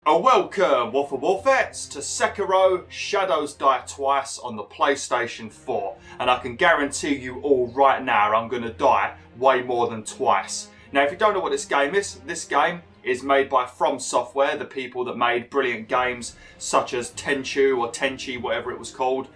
Welcome, BwolfTheWolfettes, to Sekiro Shadows Die Twice on the PlayStation 4. And I can guarantee you all right now I'm going to die way more than twice. Now, if you don't know what this game is made by From Software, the people that made brilliant games such as Tenchu or Tenchi, whatever it was called,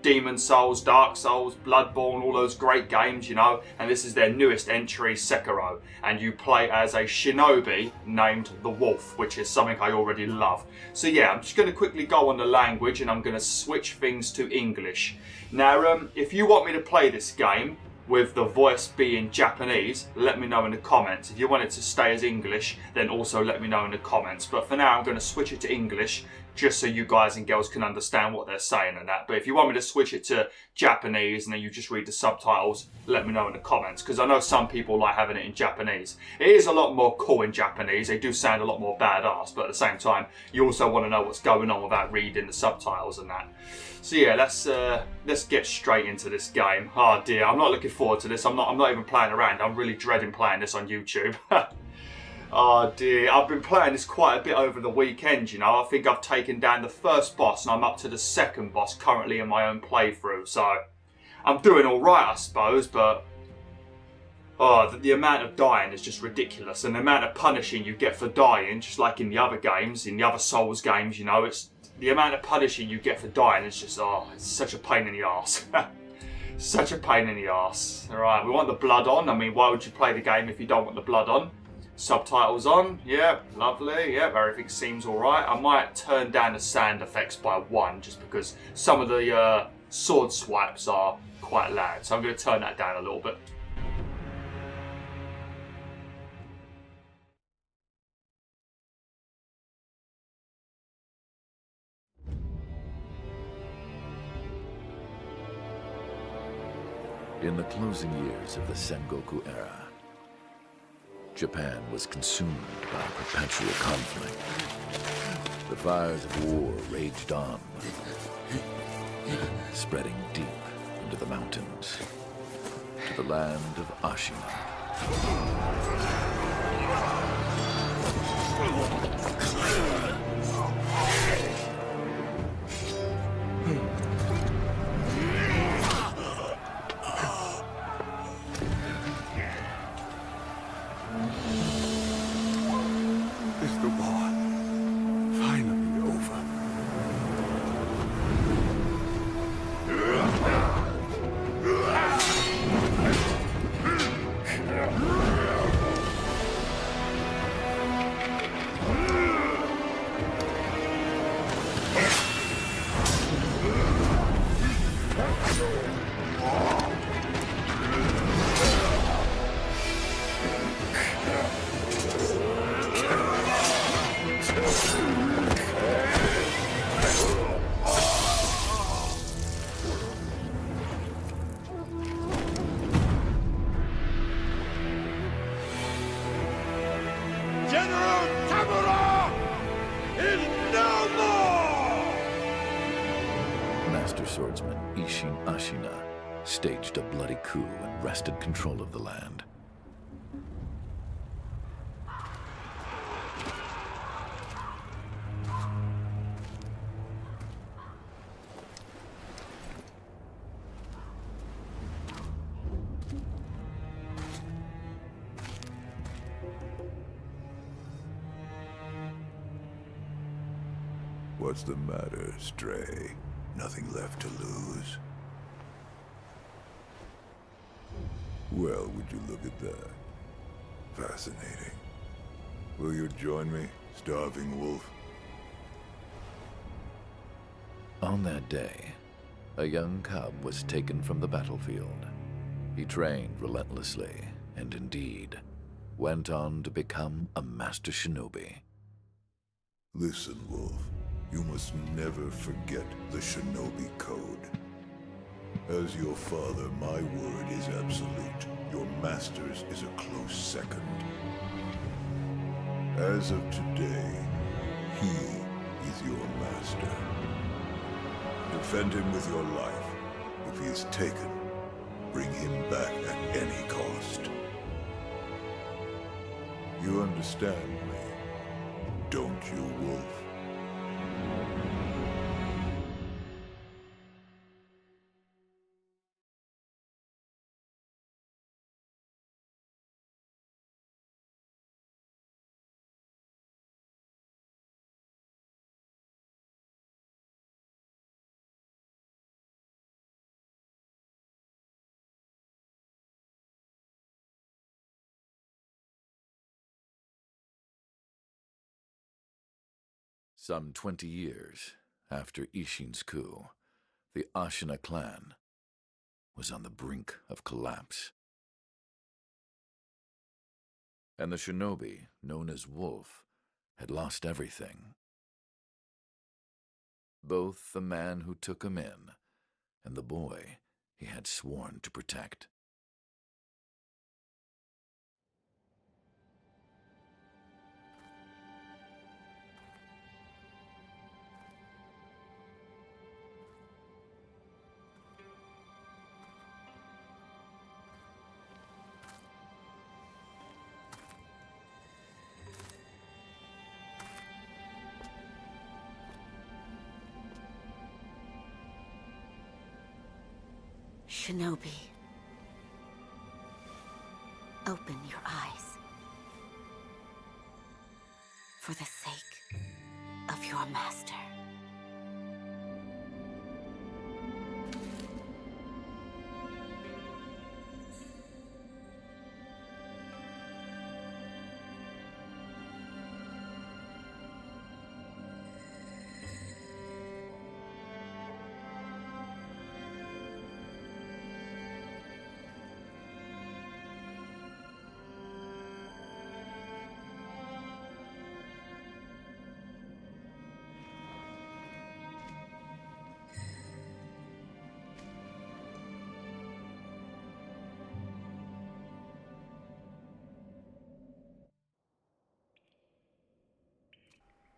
Demon Souls, Dark Souls, Bloodborne, all those great games, you know. And this is their newest entry, Sekiro. And you play as a shinobi named the Wolf, which is something I already love. So yeah, I'm just going to quickly go on the language and I'm going to switch things to English. Now, if you want me to play this game with the voice being Japanese, let me know in the comments. If you want it to stay as English, then also let me know in the comments. But for now, I'm going to switch it to English, just so you guys and girls can understand what they're saying and that. But if you want me to switch it to Japanese and then you just read the subtitles, let me know in the comments. Because I know some people like having it in Japanese. It is a lot more cool in Japanese. They do sound a lot more badass. But at the same time, you also want to know what's going on without reading the subtitles and that. So yeah, let's get straight into this game. Oh dear, I'm not looking forward to this. I'm not even playing around. I'm really dreading playing this on YouTube. Oh dear, I've been playing this quite a bit over the weekend, you know. I think I've taken down the first boss and I'm up to the second boss currently in my own playthrough. So I'm doing all right, I suppose, but the amount of dying is just ridiculous. And the amount of punishing you get for dying, just like in the other games, in the other Souls games, you know, it's the amount of punishing you get for dying is just, it's such a pain in the arse. Such a pain in the arse. Alright, we want the blood on. I mean, why would you play the game if you don't want the blood on? Subtitles on. Yep, lovely. Yep, everything seems alright. I might turn down the sound effects by 1 just because some of the sword swipes are quite loud. So I'm going to turn that down a little bit. In the closing years of the Sengoku era, Japan was consumed by perpetual conflict. The fires of war raged on, spreading deep into the mountains, to the land of Ashina. Is the war finally over? General Tamura is no more! Master swordsman Isshin Ashina staged a bloody coup and wrested control of the land. What's the matter, Stray? Nothing left to lose? Well, would you look at that? Fascinating. Will you join me, starving wolf? On that day, a young cub was taken from the battlefield. He trained relentlessly, and indeed, went on to become a master shinobi. Listen, Wolf. You must never forget the Shinobi Code. As your father, my word is absolute. Your master's is a close second. As of today, he is your master. Defend him with your life. If he is taken, bring him back at any cost. You understand me, don't you, Wolf? Some 20 years after Ishin's coup, the Ashina clan was on the brink of collapse. And the shinobi, known as Wolf, had lost everything. Both the man who took him in and the boy he had sworn to protect. Shinobi, open your eyes. For the sake of your master.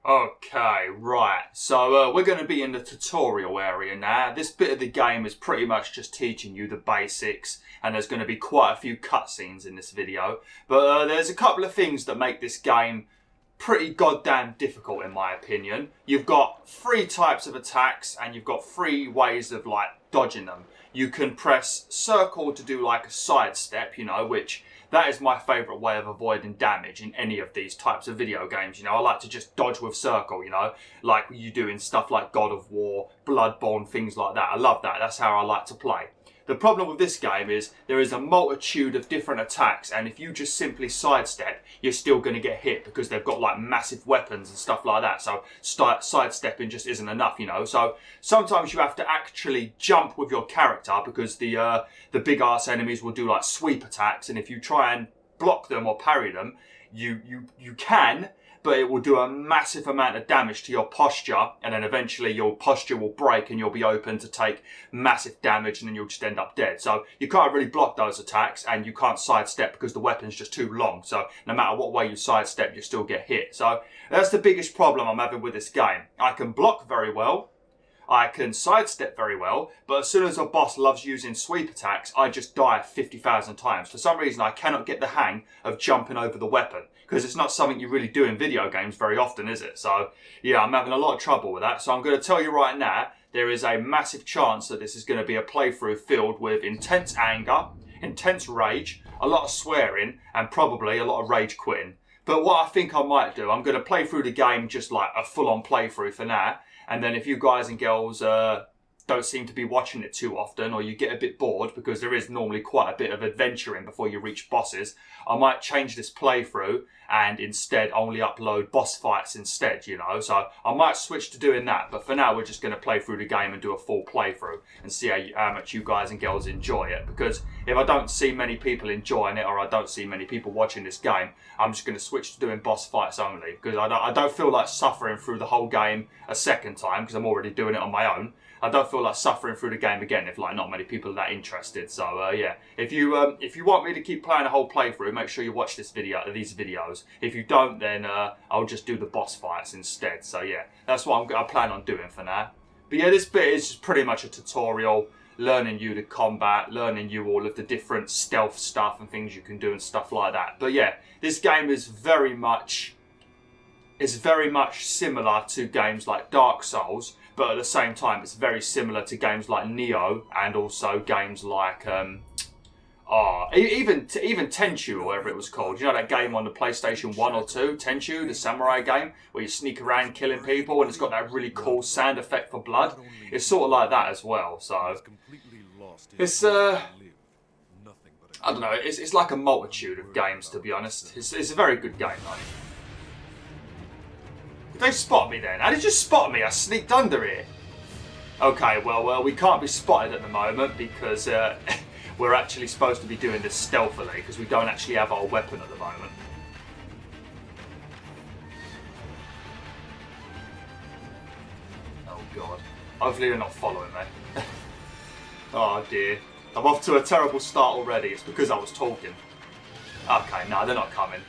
Okay, right. So we're going to be in the tutorial area now. This bit of the game is pretty much just teaching you the basics, and there's going to be quite a few cutscenes in this video. But there's a couple of things that make this game pretty goddamn difficult in my opinion. You've got 3 types of attacks, and you've got 3 ways of like dodging them. You can press circle to do like a sidestep, you know, which that is my favourite way of avoiding damage in any of these types of video games. You know, I like to just dodge with circle, you know, like you do in stuff like God of War, Bloodborne, things like that. I love that. That's how I like to play. The problem with this game is there is a multitude of different attacks, and if you just simply sidestep, you're still going to get hit because they've got like massive weapons and stuff like that. So sidestepping just isn't enough, you know. So sometimes you have to actually jump with your character because the big ass enemies will do like sweep attacks, and if you try and block them or parry them, you can, but it will do a massive amount of damage to your posture, and then eventually your posture will break and you'll be open to take massive damage, and then you'll just end up dead. So you can't really block those attacks, and you can't sidestep because the weapon's just too long. So no matter what way you sidestep, you still get hit. So that's the biggest problem I'm having with this game. I can block very well, I can sidestep very well, but as soon as a boss loves using sweep attacks, I just die 50,000 times. For some reason, I cannot get the hang of jumping over the weapon, because it's not something you really do in video games very often, is it? So, yeah, I'm having a lot of trouble with that. So I'm going to tell you right now, there is a massive chance that this is going to be a playthrough filled with intense anger, intense rage, a lot of swearing, and probably a lot of rage quitting. But what I think I might do, I'm going to play through the game just like a full-on playthrough for now. And then if you guys and girls don't seem to be watching it too often, or you get a bit bored, because there is normally quite a bit of adventuring before you reach bosses, I might change this playthrough and instead only upload boss fights instead, you know. So I might switch to doing that, but for now we're just going to play through the game and do a full playthrough and see how much you guys and girls enjoy it. Because if I don't see many people enjoying it, or I don't see many people watching this game, I'm just going to switch to doing boss fights only, because I don't feel like suffering through the whole game a second time, because I'm already doing it on my own. I don't feel like suffering through the game again if like not many people are that interested. So yeah, if you want me to keep playing a whole playthrough, make sure you watch these videos. If you don't, then I'll just do the boss fights instead. So yeah, that's what I plan on doing for now. But yeah, this bit is just pretty much a tutorial. learning you the combat, learning you all of the different stealth stuff and things you can do and stuff like that. But yeah, this game is very much similar to games like Dark Souls, but at the same time it's very similar to games like Nioh and also games like even Tenchu, or whatever it was called. You know that game on the PlayStation 1 or 2, Tenchu, the samurai game, where you sneak around killing people and it's got that really cool sound effect for blood? It's sort of like that as well, so it's I don't know, it's like a multitude of games, to be honest. It's a very good game though. Did they spot me then? How did you spot me? I sneaked under here. Okay, well, we can't be spotted at the moment because we're actually supposed to be doing this stealthily because we don't actually have our weapon at the moment. Oh god. Hopefully they're not following me. Oh dear. I'm off to a terrible start already. It's because I was talking. Okay, no, they're not coming.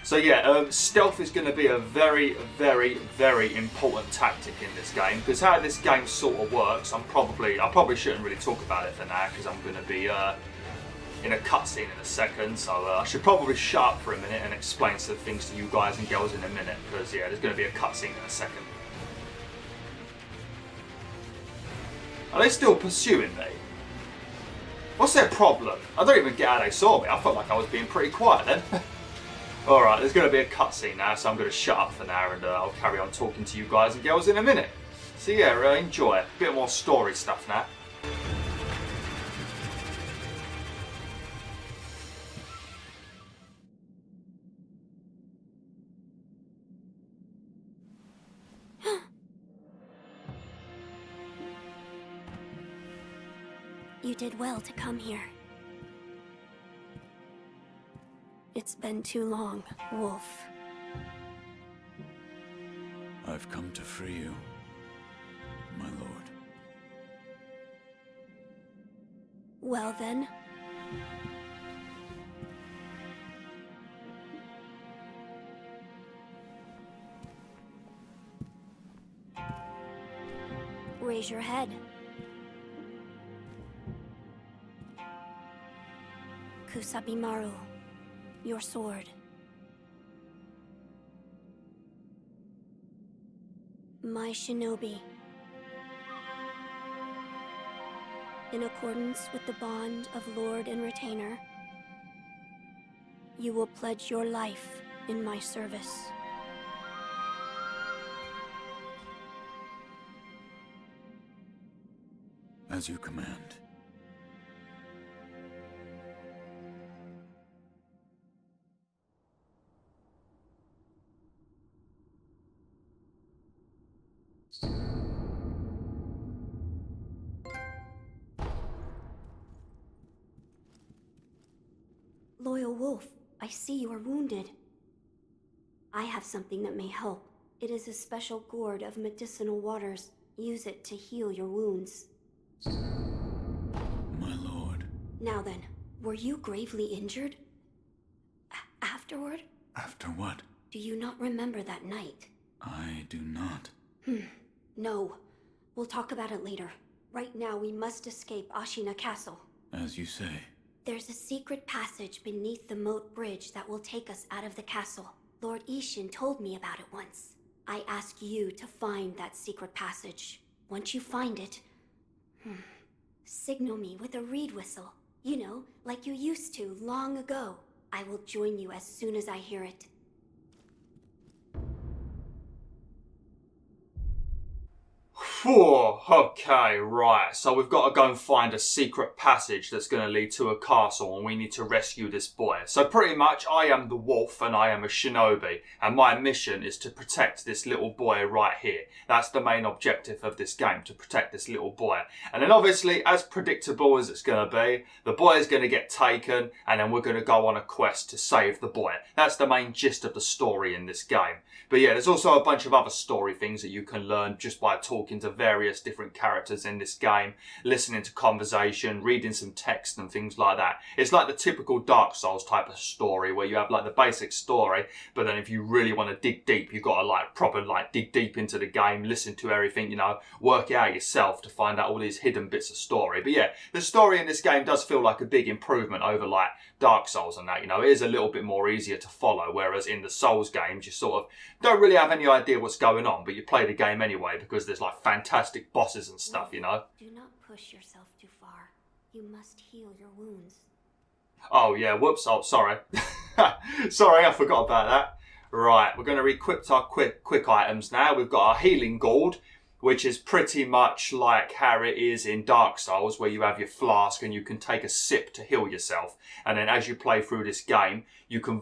So yeah, stealth is going to be a very, very, very important tactic in this game, because how this game sort of works, I probably shouldn't really talk about it for now because I'm going to be in a cutscene in a second, so I should probably shut up for a minute and explain some things to you guys and girls in a minute, because yeah, there's going to be a cutscene in a second. Are they still pursuing me? What's their problem? I don't even get how they saw me. I felt like I was being pretty quiet then. Alright, there's going to be a cutscene now, so I'm going to shut up for now and I'll carry on talking to you guys and girls in a minute. So yeah, enjoy. A bit more story stuff now. You did well to come here. It's been too long, Wolf. I've come to free you, my lord. Well then. Raise your head. Kusabimaru. Your sword. My shinobi. In accordance with the bond of lord and retainer, you will pledge your life in my service. As you command. Loyal Wolf, I see you are wounded. I have something that may help. It is a special gourd of medicinal waters. Use it to heal your wounds. My lord. Now then, were you gravely injured? Afterward? After what? Do you not remember that night? I do not. No. We'll talk about it later. Right now, we must escape Ashina Castle. As you say. There's a secret passage beneath the moat bridge that will take us out of the castle. Lord Ishin told me about it once. I ask you to find that secret passage. Once you find it, signal me with a reed whistle. You know, like you used to long ago. I will join you as soon as I hear it. Whew, okay, right. So we've got to go and find a secret passage that's going to lead to a castle, and we need to rescue this boy. So pretty much, I am the wolf and I am a shinobi, and my mission is to protect this little boy right here. That's the main objective of this game, to protect this little boy. And then obviously, as predictable as it's going to be, the boy is going to get taken, and then we're going to go on a quest to save the boy. That's the main gist of the story in this game. But yeah, there's also a bunch of other story things that you can learn just by talking to to various different characters in this game, listening to conversation, reading some text and things like that. It's like the typical Dark Souls type of story where you have like the basic story, but then if you really want to dig deep, you've got to like proper like dig deep into the game, listen to everything, you know, work it out yourself to find out all these hidden bits of story. But yeah, the story in this game does feel like a big improvement over like Dark Souls and that, you know. It is a little bit more easier to follow, whereas in the Souls games you sort of don't really have any idea what's going on, but you play the game anyway because there's like fantastic bosses and stuff, you know. Do not push yourself too far. You must heal your wounds. Oh yeah, whoops, oh sorry. Sorry, I forgot about that. Right, we're going to equip our quick items now. We've got our healing gourd, which is pretty much like how it is in Dark Souls, where you have your flask and you can take a sip to heal yourself. And then as you play through this game, you can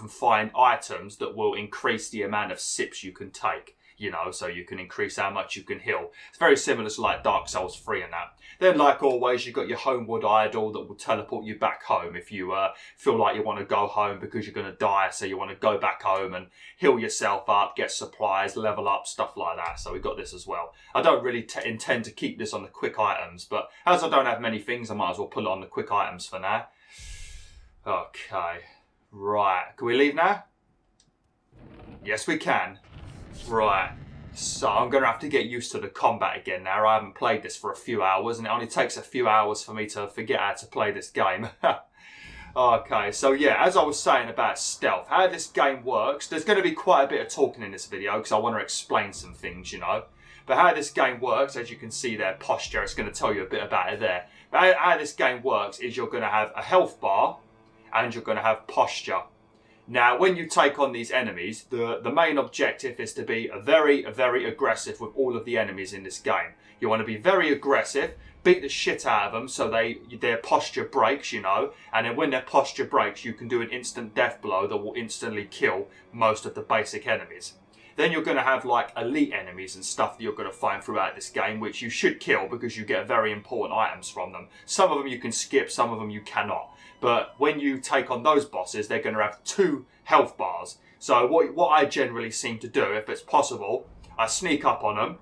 find items that will increase the amount of sips you can take, you know, so you can increase how much you can heal. It's very similar to like Dark Souls 3 and that. Then, like always, you've got your Homewood Idol that will teleport you back home if you feel like you want to go home because you're going to die. So you want to go back home and heal yourself up, get supplies, level up, stuff like that. So we've got this as well. I don't really intend to keep this on the quick items, but as I don't have many things, I might as well put it on the quick items for now. Okay, right. Can we leave now? Yes, we can. Right. So I'm going to have to get used to the combat again now. I haven't played this for a few hours and it only takes a few hours for me to forget how to play this game. Okay, so yeah, as I was saying about stealth, how this game works, there's going to be quite a bit of talking in this video because I want to explain some things, you know. But how this game works, as you can see there, posture, it's going to tell you a bit about it there. But how this game works is you're going to have a health bar and you're going to have posture. Now, when you take on these enemies, the main objective is to be very, very aggressive with all of the enemies in this game. You want to be very aggressive, beat the shit out of them so their posture breaks, you know, and then when their posture breaks, you can do an instant death blow that will instantly kill most of the basic enemies. Then you're going to have like elite enemies and stuff that you're going to find throughout this game, which you should kill because you get very important items from them. Some of them you can skip, some of them you cannot. But when you take on those bosses, they're going to have 2 health bars. So what I generally seem to do, if it's possible, I sneak up on them,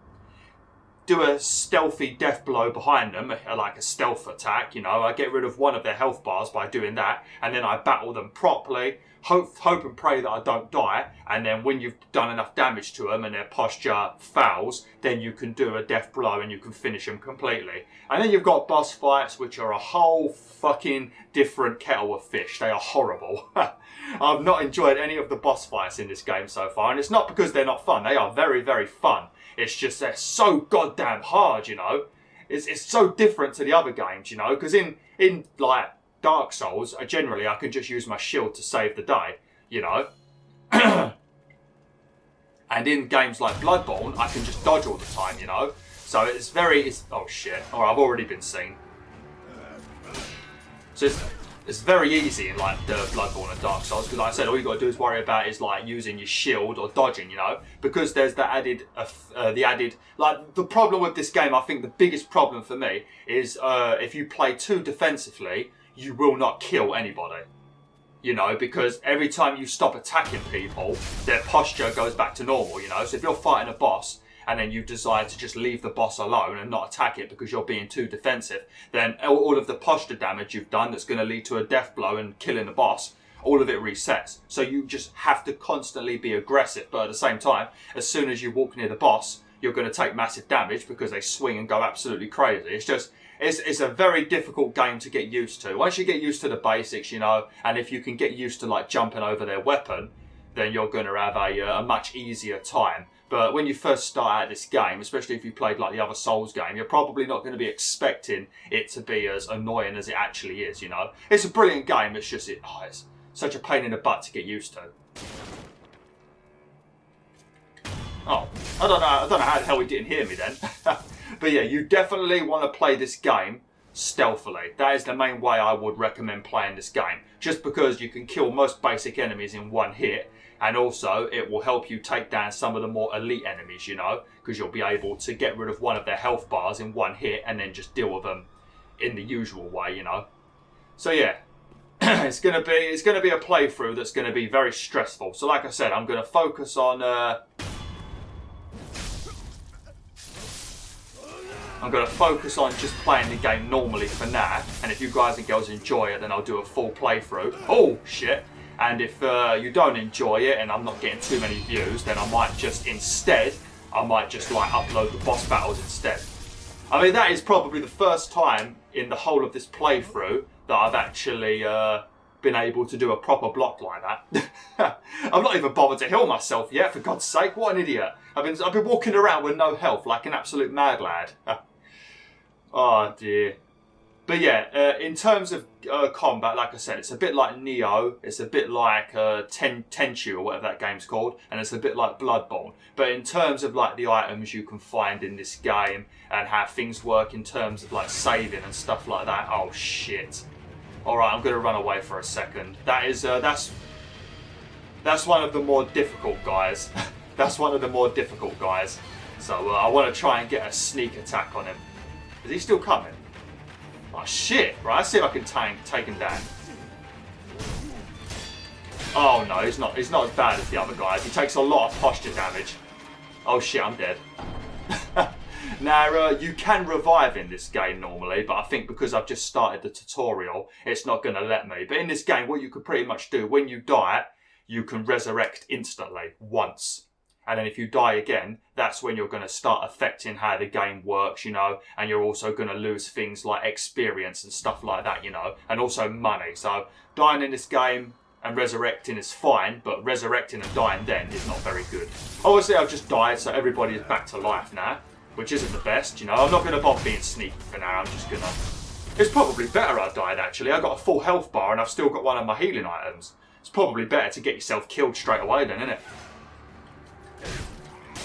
do a stealthy death blow behind them, like a stealth attack, you know. I get rid of one of their health bars by doing that, and then I battle them properly, hope and pray that I don't die, and then when you've done enough damage to them and their posture fails, then you can do a death blow and you can finish them completely. And then you've got boss fights, which are a whole fucking different kettle of fish. They are horrible. I've not enjoyed any of the boss fights in this game so far, and it's not because they're not fun. They are very, very fun. It's just they're so goddamn hard, you know. It's so different to the other games, you know, because in like Dark Souls, generally I can just use my shield to save the day, you know. And in games like Bloodborne, I can just dodge all the time, you know. So it's oh shit, or I've already been seen. So it's very easy in like the Bloodborne and Dark Souls, because like I said, all you got to do is worry about is like using your shield or dodging, you know, because there's the added, like the problem with this game, I think the biggest problem for me is if you play too defensively, you will not kill anybody, you know, because every time you stop attacking people, their posture goes back to normal, you know. So if you're fighting a boss and then you decide to just leave the boss alone and not attack it because you're being too defensive, then all of the posture damage you've done that's going to lead to a death blow and killing the boss, all of it resets. So you just have to constantly be aggressive, but at the same time, as soon as you walk near the boss, you're going to take massive damage because they swing and go absolutely crazy. It's just, it's a very difficult game to get used to. Once you get used to the basics, you know, and if you can get used to like jumping over their weapon, then you're going to have a much easier time. But when you first start out this game, especially if you played like the other Souls game, you're probably not going to be expecting it to be as annoying as it actually is, you know. It's a brilliant game, it's just, it's such a pain in the butt to get used to. Oh, I don't know how the hell he didn't hear me then. But yeah, you definitely want to play this game stealthily. That is the main way I would recommend playing this game. Just because you can kill most basic enemies in one hit, and also it will help you take down some of the more elite enemies, you know, because you'll be able to get rid of one of their health bars in one hit and then just deal with them in the usual way, you know. So yeah, it's gonna be a playthrough that's gonna be very stressful. So like I said, I'm gonna focus on I'm going to focus on just playing the game normally for now. And if you guys and girls enjoy it, then I'll do a full playthrough. Oh, shit. And if you don't enjoy it and I'm not getting too many views, then I might just like upload the boss battles instead. I mean, that is probably the first time in the whole of this playthrough that I've actually been able to do a proper block like that. I'm not even bothered to heal myself yet, for God's sake. What an idiot. I've been walking around with no health like an absolute mad lad. Oh dear. But yeah, in terms of combat, like I said, it's a bit like Neo, it's a bit like Tenchu or whatever that game's called, and it's a bit like Bloodborne. But in terms of like the items you can find in this game and how things work in terms of like saving and stuff like that, oh shit. Alright, I'm going to run away for a second. That's one of the more difficult guys. That's one of the more difficult guys. So I want to try and get a sneak attack on him. Is he still coming? Oh shit, right, let's see if I can take him down. Oh no, he's not as bad as the other guys. He takes a lot of posture damage. Oh shit, I'm dead. Now, you can revive in this game normally, but I think because I've just started the tutorial, it's not going to let me. But in this game, what you could pretty much do, when you die, you can resurrect instantly, once. And then if you die again, that's when you're going to start affecting how the game works, you know. And you're also going to lose things like experience and stuff like that, you know. And also money. So dying in this game and resurrecting is fine. But resurrecting and dying then is not very good. Obviously, I've just died, so everybody is back to life now. Which isn't the best, you know. I'm not going to bother being sneaky for now. I'm just going to... It's probably better I died, actually. I got a full health bar and I've still got one of my healing items. It's probably better to get yourself killed straight away then, isn't it?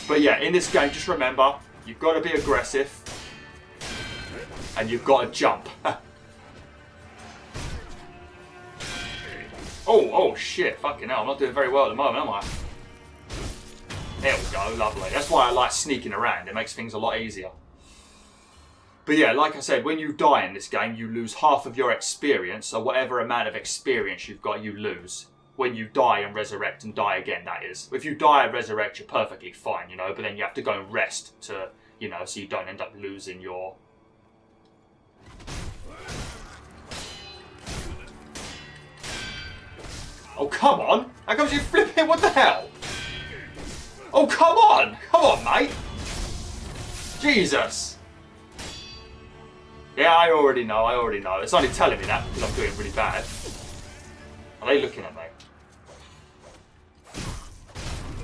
But yeah, in this game, just remember, you've got to be aggressive and you've got to jump. Oh shit, fucking hell, I'm not doing very well at the moment, am I? There we go, lovely. That's why I like sneaking around, it makes things a lot easier. But yeah, like I said, when you die in this game, you lose half of your experience, so whatever amount of experience you've got, you lose. When you die and resurrect and die again, that is. If you die and resurrect, you're perfectly fine, you know, but then you have to go and rest to, you know, so you don't end up losing your... Oh, come on! How comes you flipping? What the hell? Oh, come on! Come on, mate! Jesus! Yeah, I already know. It's only telling me that because I'm doing really bad. Are they looking at me?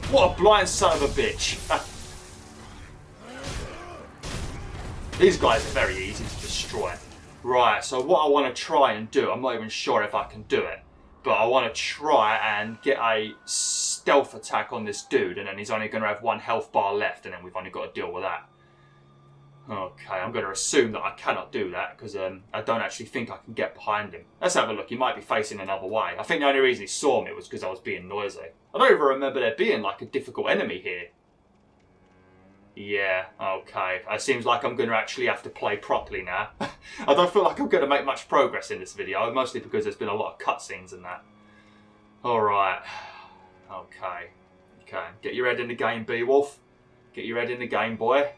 What a blind son of a bitch. These guys are very easy to destroy. Right, so what I want to try and do, I'm not even sure if I can do it, but I want to try and get a stealth attack on this dude, and then he's only going to have one health bar left, and then we've only got to deal with that. Okay, I'm going to assume that I cannot do that, because I don't actually think I can get behind him. Let's have a look, he might be facing another way. I think the only reason he saw me was because I was being noisy. I don't even remember there being like a difficult enemy here. Yeah, okay. It seems like I'm going to actually have to play properly now. I don't feel like I'm going to make much progress in this video, mostly because there's been a lot of cutscenes and that. Alright. Okay. Get your head in the game, Beowulf. Get your head in the game, boy.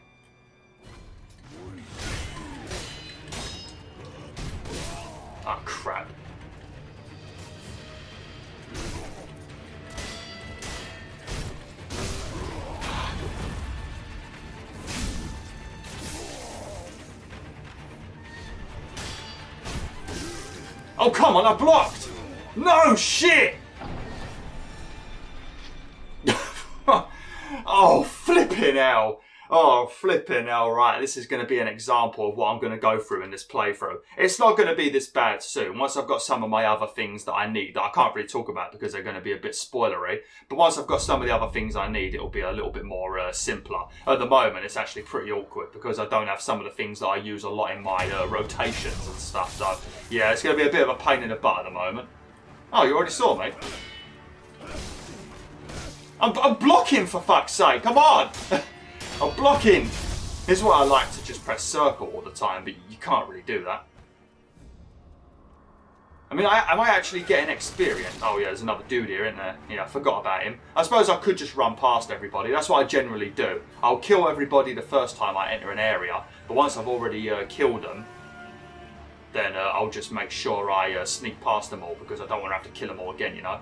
Oh, crap. Oh, come on, I blocked! No, shit! Oh, flipping hell. Oh, flipping hell, right. This is going to be an example of what I'm going to go through in this playthrough. It's not going to be this bad soon. Once I've got some of my other things that I need, that I can't really talk about because they're going to be a bit spoilery. But once I've got some of the other things I need, it'll be a little bit more simpler. At the moment, it's actually pretty awkward because I don't have some of the things that I use a lot in my rotations and stuff. So, yeah, it's going to be a bit of a pain in the butt at the moment. Oh, you already saw me? I'm blocking, for fuck's sake. Come on! I'm blocking! This is why I like to just press circle all the time, but you can't really do that. I mean, am I actually getting experience? Oh yeah, there's another dude here, isn't there? Yeah, I forgot about him. I suppose I could just run past everybody. That's what I generally do. I'll kill everybody the first time I enter an area, but once I've already killed them, then I'll just make sure I sneak past them all, because I don't want to have to kill them all again, you know?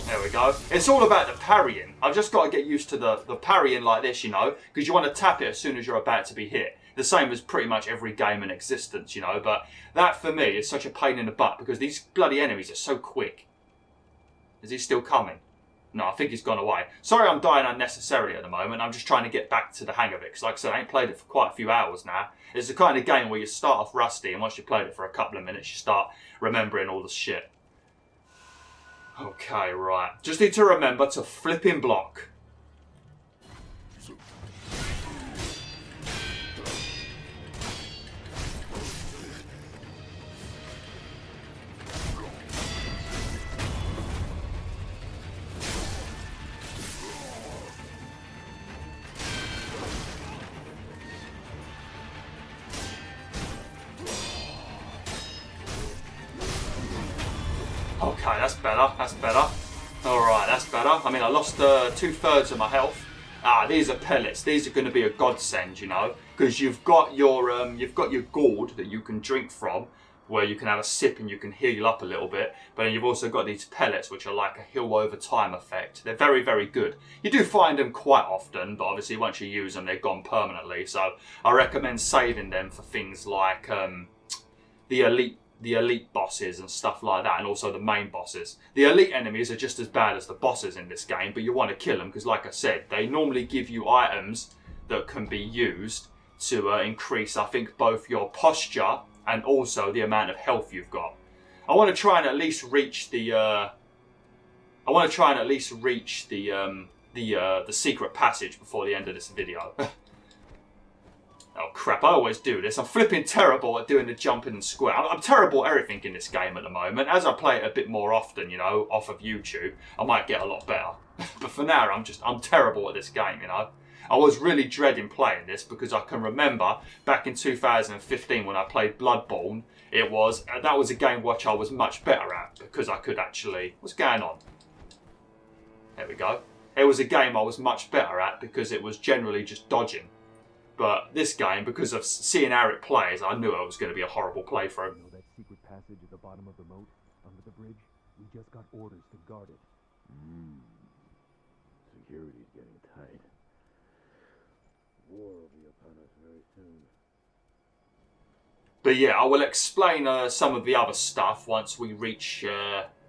There we go. It's all about the parrying. I've just got to get used to the parrying like this, you know, because you want to tap it as soon as you're about to be hit. The same as pretty much every game in existence, you know, but that for me is such a pain in the butt because these bloody enemies are so quick. Is he still coming? No, I think he's gone away. Sorry I'm dying unnecessarily at the moment. I'm just trying to get back to the hang of it because, like I said, I ain't played it for quite a few hours now. It's the kind of game where you start off rusty and once you've played it for a couple of minutes, you start remembering all the shit. Okay, right. Just need to remember to flipping block. Okay, that's better, that's better. Alright, that's better. I mean, I lost 2/3 of my health. Ah, these are pellets. These are going to be a godsend, you know, because you've got your gourd that you can drink from, where you can have a sip and you can heal up a little bit. But then you've also got these pellets, which are like a heal over time effect. They're very, very good. You do find them quite often, but obviously once you use them, they're gone permanently. So I recommend saving them for things like the elite bosses and stuff like that, and also the main bosses. The elite enemies are just as bad as the bosses in this game, but you want to kill them because, like I said, they normally give you items that can be used to increase, I think, both your posture and also the amount of health you've got. I want to try and at least reach the secret passage before the end of this video. Oh crap, I always do this. I'm flipping terrible at doing the jumping and square. I'm terrible at everything in this game at the moment. As I play it a bit more often, you know, off of YouTube, I might get a lot better. But for now, I'm terrible at this game, you know. I was really dreading playing this because I can remember back in 2015 when I played Bloodborne, that was a game which I was much better at because I could actually... What's going on? There we go. It was a game I was much better at because it was generally just dodging. But this game, because of seeing how it plays, I knew it was going to be a horrible playthrough. You know that secret passage at the bottom of the moat, under the bridge? We just got orders to guard it. Security's getting tight. War will be upon us very soon. But yeah, I will explain some of the other stuff once we reach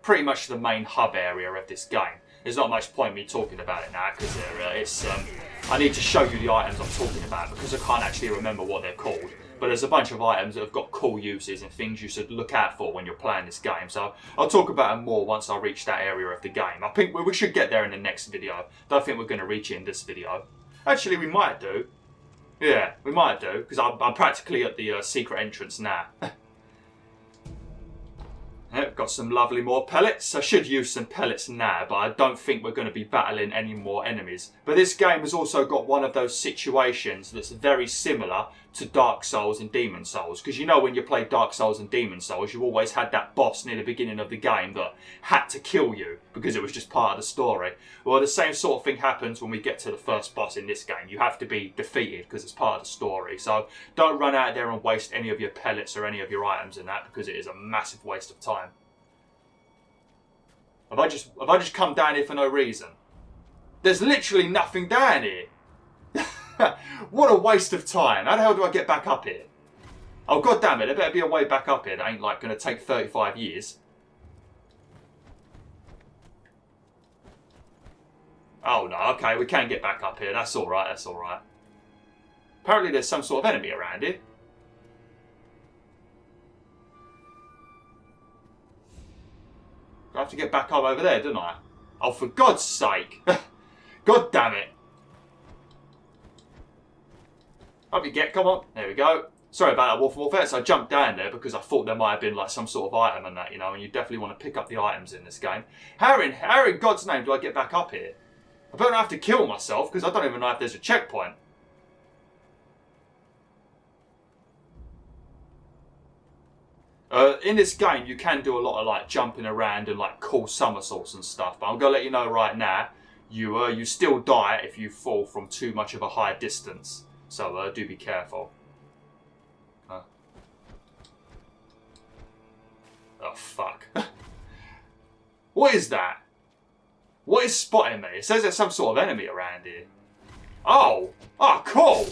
pretty much the main hub area of this game. There's not much point me talking about it now because I need to show you the items I'm talking about because I can't actually remember what they're called. But there's a bunch of items that have got cool uses and things you should look out for when you're playing this game. So I'll talk about them more once I reach that area of the game. I think we should get there in the next video. Don't think we're going to reach it in this video. Actually, we might do. Yeah, we might do because I'm practically at the secret entrance now. Yep, got some lovely more pellets. I should use some pellets now, but I don't think we're going to be battling any more enemies. But this game has also got one of those situations that's very similar to Dark Souls and Demon Souls. Because you know when you play Dark Souls and Demon Souls, you always had that boss near the beginning of the game that had to kill you because it was just part of the story. Well, the same sort of thing happens when we get to the first boss in this game. You have to be defeated because it's part of the story. So don't run out there and waste any of your pellets or any of your items in that because it is a massive waste of time. Have I just come down here for no reason? There's literally nothing down here. What a waste of time. How the hell do I get back up here? Oh, god damn it. There better be a way back up here that ain't like going to take 35 years. Oh no, okay, we can get back up here. That's alright, that's alright. Apparently there's some sort of enemy around here. I have to get back up over there, don't I? Oh, for God's sake. God damn it. Up you get, come on. There we go. Sorry about that, Wolf of Wolfettes. I jumped down there because I thought there might have been like some sort of item and that, you know, and you definitely want to pick up the items in this game. How in God's name do I get back up here? I don't have to kill myself because I don't even know if there's a checkpoint. In this game, you can do a lot of like jumping around and like cool somersaults and stuff, but I'm gonna let you know right now, you still die if you fall from too much of a high distance. So do be careful. Oh fuck! What is that? What is spotting me? It says there's some sort of enemy around here. Oh! Oh, cool!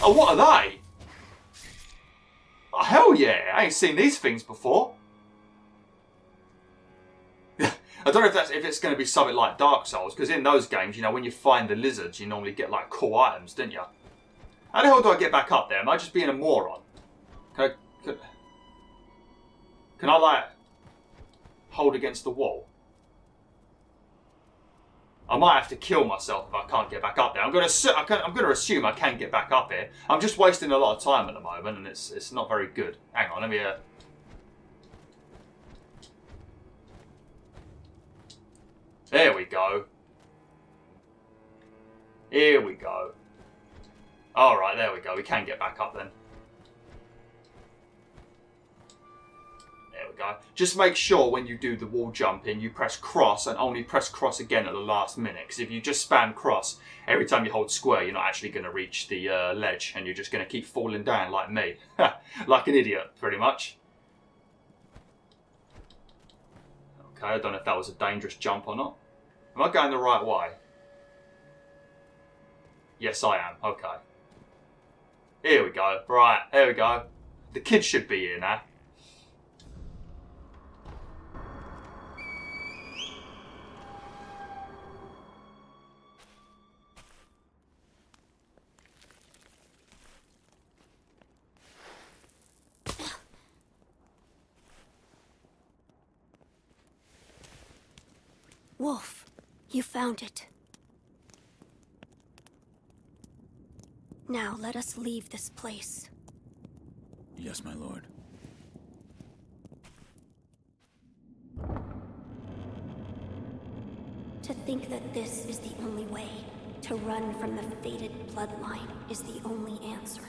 Oh, what are they? Oh, hell yeah! I ain't seen these things before. I don't know if it's going to be something like Dark Souls, because in those games, you know, when you find the lizards, you normally get like cool items, don't you? How the hell do I get back up there? Am I just being a moron? Can I like hold against the wall? I might have to kill myself if I can't get back up there. I'm going to assume I can get back up here. I'm just wasting a lot of time at the moment, and it's not very good. Hang on, let me. There we go. Here we go. All right, there we go. We can get back up then. There we go. Just make sure when you do the wall jumping, you press cross and only press cross again at the last minute. Because if you just spam cross every time you hold square, you're not actually going to reach the ledge, and you're just going to keep falling down like me. Like an idiot, pretty much. Okay, I don't know if that was a dangerous jump or not. Am I going the right way? Yes, I am. Okay. Here we go. Right, there we go. The kids should be here now. Wolf, you found it. Now let us leave this place. Yes, my lord. To think that this is the only way, to run from the fated bloodline, is the only answer.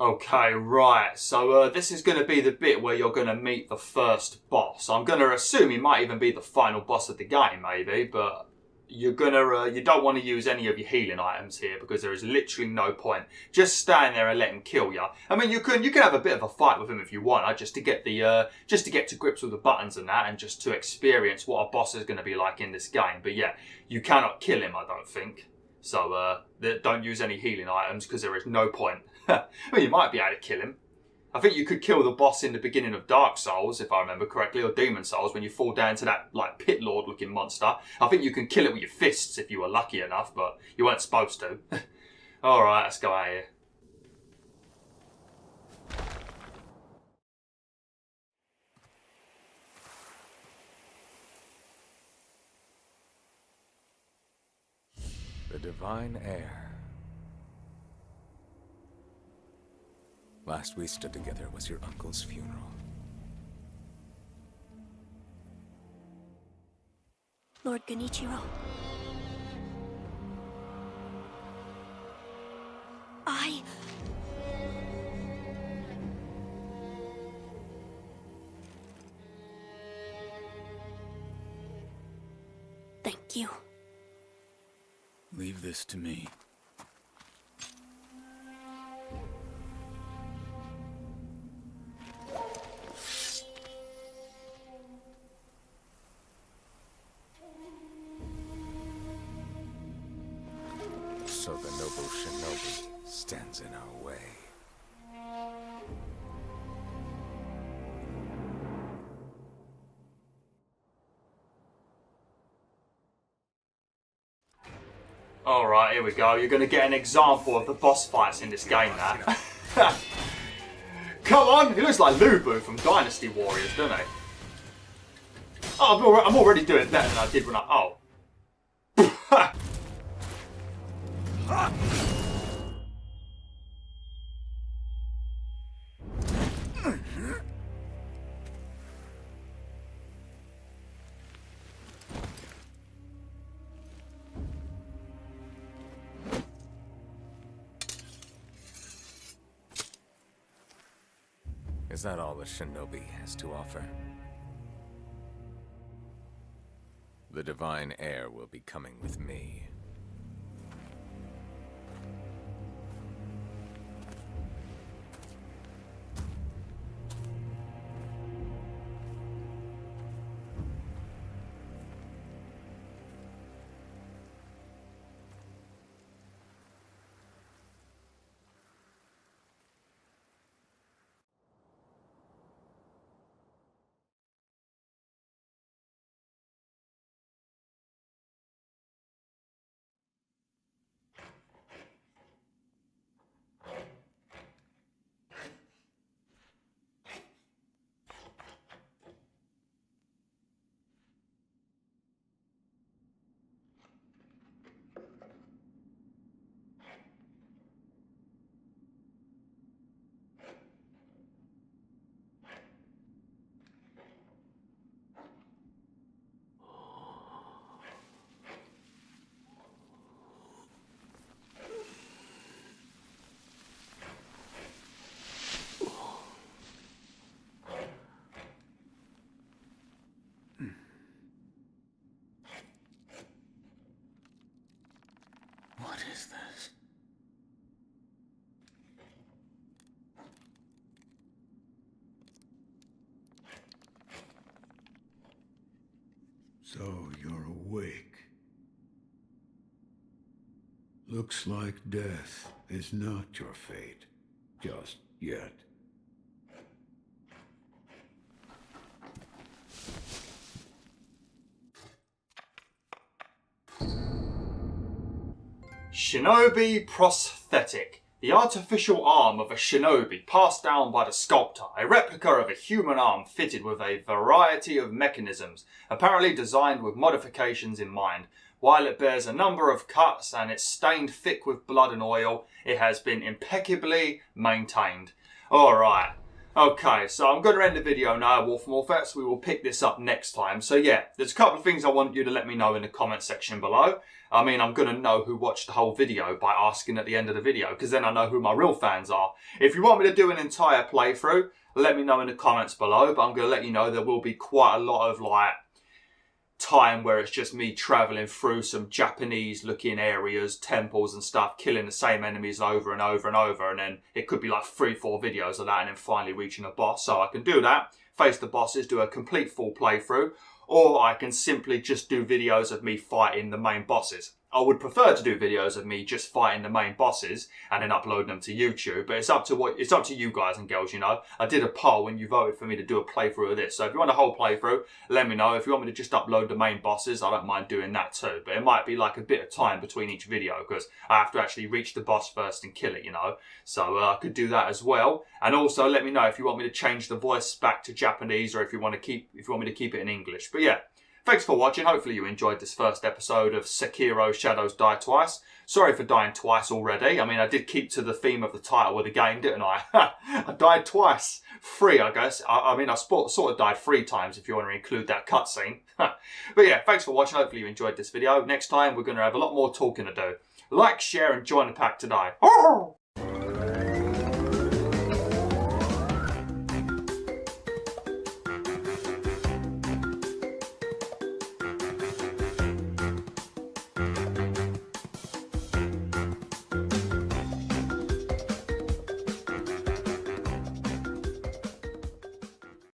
Okay, right, so this is going to be the bit where you're going to meet the first boss. I'm going to assume he might even be the final boss of the game, maybe, but you don't want to use any of your healing items here because there is literally no point. Just stand there and let him kill you. I mean, you can have a bit of a fight with him if you want, just to get to grips with the buttons and that, and just to experience what a boss is going to be like in this game. But yeah, you cannot kill him, I don't think. So don't use any healing items because there is no point. Well, you might be able to kill him. I think you could kill the boss in the beginning of Dark Souls, if I remember correctly, or Demon Souls, when you fall down to that like pit lord looking monster. I think you can kill it with your fists if you were lucky enough, but you weren't supposed to. Alright, let's go out here. The divine heir. Last we stood together was your uncle's funeral. Lord Genichiro. Thank you. Leave this to me. So the noble Shinobi stands in our way. Alright, here we go. You're going to get an example of the boss fights in this game now. Come on! He looks like Lubu from Dynasty Warriors, doesn't he? Oh, I'm already doing better than I did when I... Oh. Is that all the Shinobi has to offer? The divine heir will be coming with me. What is this? So you're awake. Looks like death is not your fate. Just yet. Shinobi Prosthetic. The artificial arm of a shinobi passed down by the sculptor, a replica of a human arm fitted with a variety of mechanisms, apparently designed with modifications in mind. While it bears a number of cuts and it's stained thick with blood and oil, it has been impeccably maintained. Alright. Okay, so I'm going to end the video now, BwolfTheWolf. We will pick this up next time. So yeah, there's a couple of things I want you to let me know in the comment section below. I mean, I'm going to know who watched the whole video by asking at the end of the video, because then I know who my real fans are. If you want me to do an entire playthrough, let me know in the comments below, but I'm going to let you know there will be quite a lot of, like, time where it's just me travelling through some Japanese looking areas, temples and stuff, killing the same enemies over and over and over, and then it could be like 3-4 videos of that and then finally reaching a boss. So I can do that, face the bosses, do a complete full playthrough, or I can simply just do videos of me fighting the main bosses. I would prefer to do videos of me just fighting the main bosses and then uploading them to YouTube, but it's up to you guys and girls, you know. I did a poll and you voted for me to do a playthrough of this. So if you want a whole playthrough, let me know. If you want me to just upload the main bosses, I don't mind doing that too. But it might be like a bit of time between each video because I have to actually reach the boss first and kill it, you know. So I could do that as well. And also let me know if you want me to change the voice back to Japanese or if you want me to keep it in English. But yeah. Thanks for watching. Hopefully you enjoyed this first episode of Sekiro Shadows Die Twice. Sorry for dying twice already. I mean, I did keep to the theme of the title of the game, didn't I? I died twice. 3, I guess. I mean, I sort of died 3 times if you want to include that cutscene. But yeah, thanks for watching. Hopefully you enjoyed this video. Next time, we're going to have a lot more talking to do. Like, share, and join the pack today.